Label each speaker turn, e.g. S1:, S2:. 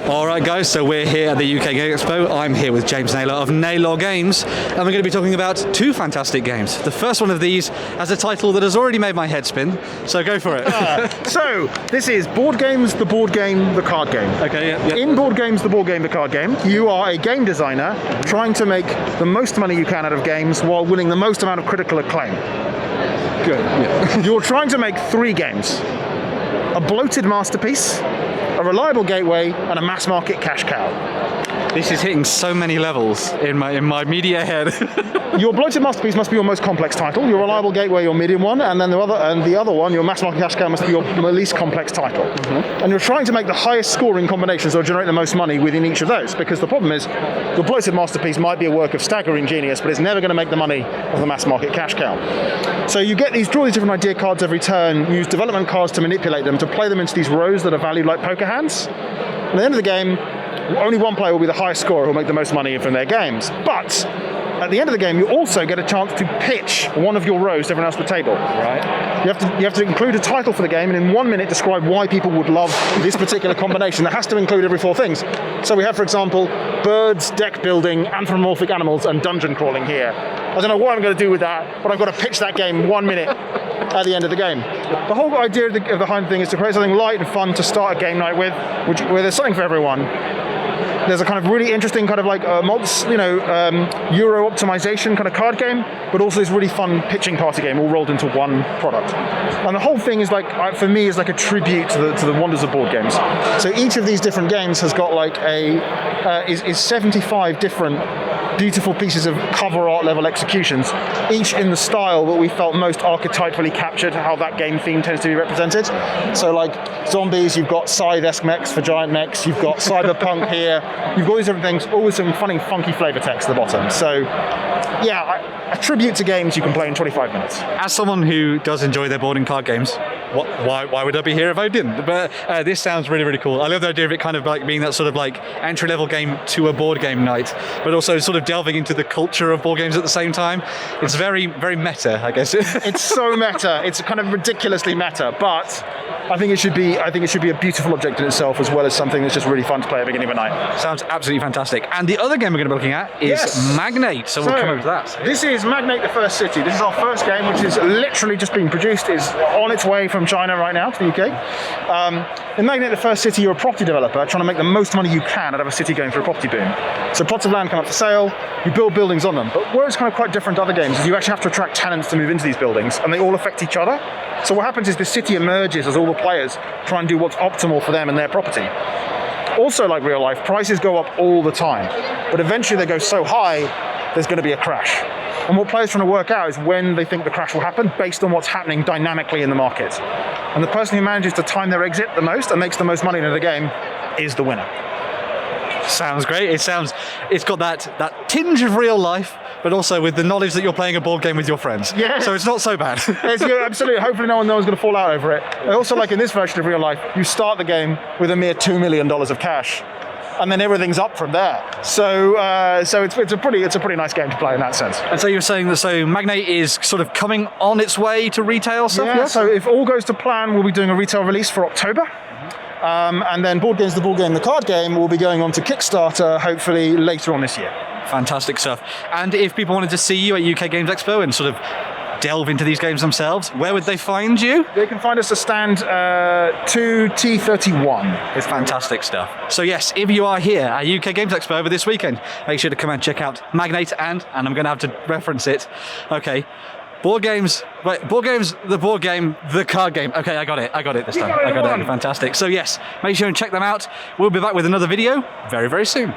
S1: Alright guys, so we're here at the UK Game Expo. I'm here with James Naylor of Naylor Games, and we're going to be talking about two fantastic games. The first one of these has a title that has already made my head spin, so go for it.
S2: So, this is Boardgames The Boardgame, the card game.
S1: Okay, yeah.
S2: In Boardgames The Boardgame, the card game, you are a game designer trying to make the most money you can out of games while winning the most amount of critical acclaim.
S1: Good. Yeah.
S2: You're trying to make three games. A bloated masterpiece, a reliable gateway, and a mass market cash cow.
S1: This is hitting so many levels in my media head.
S2: Your bloated masterpiece must be your most complex title, your reliable gateway your medium one, and then the other one, your mass market cash cow, must be your least complex title. And you're trying to make the highest scoring combinations or generate the most money within each of those, because the problem is your bloated masterpiece might be a work of staggering genius, but it's never going to make the money of the mass market cash cow. So you draw these different idea cards every turn, use development cards to manipulate them, to play them into these rows that are valued like poker hands. At the end of the game, only one player will be the highest scorer who will make the most money from their games. But at the end of the game, you also get a chance to pitch one of your rows to everyone else at the table.
S1: Right.
S2: You have to include a title for the game, and in 1 minute describe why people would love this particular combination. That has to include every four things. So we have, for example, birds, deck building, anthropomorphic animals, and dungeon crawling here. I don't know what I'm going to do with that, but I've got to pitch that game 1 minute at the end of the game. The whole idea of behind the thing is to create something light and fun to start a game night with, where there's something for everyone. There's a kind of really interesting kind of like Euro optimization kind of card game, but also this really fun pitching party game all rolled into one product. And the whole thing is like, for me, is like a tribute to the wonders of board games. So each of these different games has got like is 75 different beautiful pieces of cover art level executions, each in the style that we felt most archetypally captured how that game theme tends to be represented. So like zombies, you've got Scythe-esque mechs for giant mechs, you've got cyberpunk here, you've got all these different things, all with some funky flavor text at the bottom. So yeah, a tribute to games you can play in 25 minutes.
S1: As someone who does enjoy their board and card games, why would I be here if I didn't? But this sounds really, really cool. I love the idea of it kind of like being that sort of like entry-level game to a board game night, but also sort of delving into the culture of board games at the same time. It's very, very meta, I guess.
S2: It's so meta. It's kind of ridiculously meta, but I think it should be a beautiful object in itself, as well as something that's just really fun to play at the beginning of a night.
S1: Sounds absolutely fantastic. And the other game we're going to be looking at is Magnate. So we'll come over to that.
S2: This is Magnate the First City. This is our first game, which is literally just being produced. Is on its way from China right now to the UK. In Magnate the First City, you're a property developer trying to make the most money you can out of a city going through a property boom. So plots of land come up for sale, you build buildings on them. But where it's kind of quite different to other games is you actually have to attract tenants to move into these buildings, and they all affect each other. So what happens is the city emerges as all the players try and do what's optimal for them and their property. Also, like real life, prices go up all the time, but eventually they go so high, there's going to be a crash. And what players are trying to work out is when they think the crash will happen based on what's happening dynamically in the market. And the person who manages to time their exit the most and makes the most money in the game is the winner.
S1: Sounds great. It's got that tinge of real life, but also with the knowledge that you're playing a board game with your friends.
S2: Yeah.
S1: So it's not so bad.
S2: Absolutely. Hopefully no one's going to fall out over it. Also, like in this version of real life, you start the game with a mere $2 million of cash, and then everything's up from there. So it's a pretty nice game to play in that sense.
S1: And so you're saying that Magnate is sort of coming on its way to retail stuff?
S2: Yeah. So if all goes to plan, we'll be doing a retail release for October. And then Boardgames The Boardgame, the card game, will be going on to Kickstarter hopefully later on this year.
S1: Fantastic stuff. And if people wanted to see you at UK Games Expo and sort of delve into these games themselves, where would they find you?
S2: They can find us at stand 2T31.
S1: It's fantastic stuff. So yes, if you are here at UK Games Expo over this weekend, make sure to come and check out Magnate and I'm going to have to reference it. Okay. Boardgames The Boardgame, the card game. Okay, I got it this time. I got it. Fantastic. So yes, make sure and check them out. We'll be back with another video very, very soon.